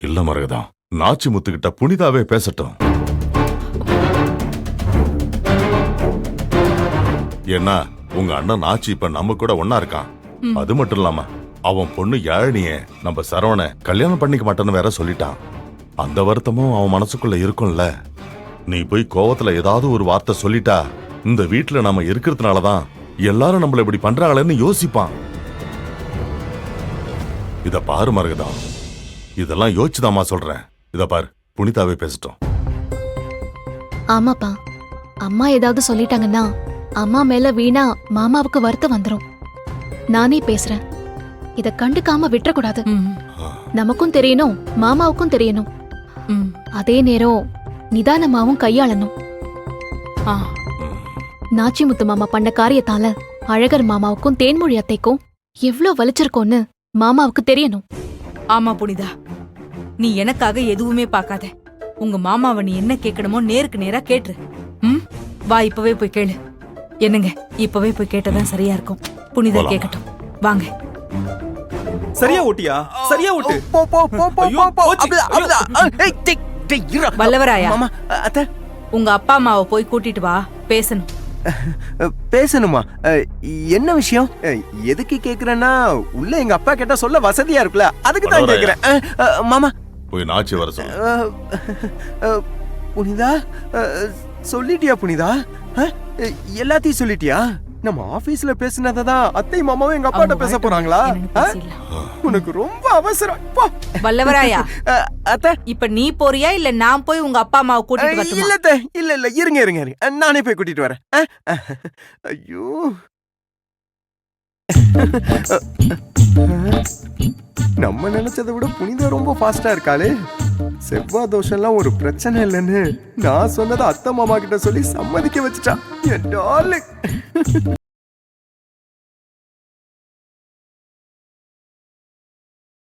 இல்ல மரகதா, நாச்சி முத்துக்கிட்ட புனிதாவே பேசட்டும். ஏன்னா உங்க அண்ணன் நாச்சி இப்ப நம்ம கூட ஒன்னா இருக்கான். அது மட்டும் இல்லாம அவன் பொண்ணு யாழினிய நம்ம சரவண கல்யாணம் பண்ணிக்க மாட்டேன்னு வேற சொல்லிட்டான். அந்த வருத்தமும் அவன் மனசுக்குள்ள இருக்கும்ல. நீ போய் கோவத்துல ஏதாவது ஒரு வார்த்தை சொல்லிட்டா இந்த வீட்டுல நம்ம இருக்கிறதுனாலதான் எல்லாரும் நம்மள இப்படி பண்றாங்களேன்னு யோசிப்பான். இத பாரு மரகதா, இதெல்லாம் யோசிச்சுதாமா சொல்றேன். இத பாரு, புனிதாவே பேசட்டும். ஆமாப்பா, அம்மா ஏதாவது சொல்லிட்டாங்கன்னா அம்மா மேல வீணா மாமாவுக்கு வருத்தம் வந்துரும். நானே பேசுறேன். இத கண்டுக்காம விட்டுறக்கூடாது. நமக்கும் தெரியணும், மாமாவுக்கும் தெரியணும். அதே நேரம் நிதானமாவும் கையாளணும். நாச்சி முத்து மாமா பண்ண காரியத்தால அழகர் மாமாவுக்கும் தேன்மொழி அத்தைக்கும் எவ்ளோ வலிச்சிருக்கோன்னு மாமாவுக்கு தெரியணும். ஆமா புனிதா, நீ எனக்காக எதுவுமே பார்க்காத. உங்க மாமாவை நீ என்ன கேட்கணுமோ நேருக்கு நேரா கேட்டுரு. வா, இப்பவே போய் கேளு. என்னங்க, இப்பவே போய் கேட்டதான் சரியா இருக்கும். புனிதா கேட்கட்டும், வாங்க. சரியா ஓட்டியா? சரியா ஓட்டு. போ போ போ போ போ. ஏய் டேய் டேய் இரு. வல்லவராயா, மாமா அத்தை, உங்க அப்பா அம்மாவை போய் கூட்டிட்டு வா, பேசணும். பேசணுமா? என்ன விஷயம்? எதுக்கு கேக்குறேன்னா, உள்ள எங்க அப்பா கேட்டா சொல்ல வசதியா இருக்குல்ல, அதுக்கு தான் கேக்குறேன். மாமா போய் நாச்சி வர சொல்லு. புனிதா, சொல்லிட்டியா புனிதா? எல்லாத்தையும் சொல்லிட்டியா? நம்ம ஆபீஸ்ல பேசினதான் அத்தை மாமாவும் எங்க அப்பாட்ட பேச போறாங்களா? உனக்கு ரொம்ப அவசரம். வல்லவராயா, அத்தை, இப்ப நீ போறியா இல்ல நான் போய் உங்க அப்பா அம்மாவை கூட்டிட்டு வரட்டுமா? இல்ல இல்ல, இருங்க இருங்க இருங்க, நானே போய் கூட்டிட்டு வரேன். ஐயோ, நம்ம நினைச்சதை விட புனிதா ரொம்ப ஃபாஸ்டா இருக்காளே. செவ்வாய் தோஷம்லாம் ஒரு பிரச்சனை இல்லைன்னு நான் சொன்னதை அத்தை மாமா கிட்ட சொல்லி சம்மதிக்க வச்சுட்டான். என் டார்லிங்.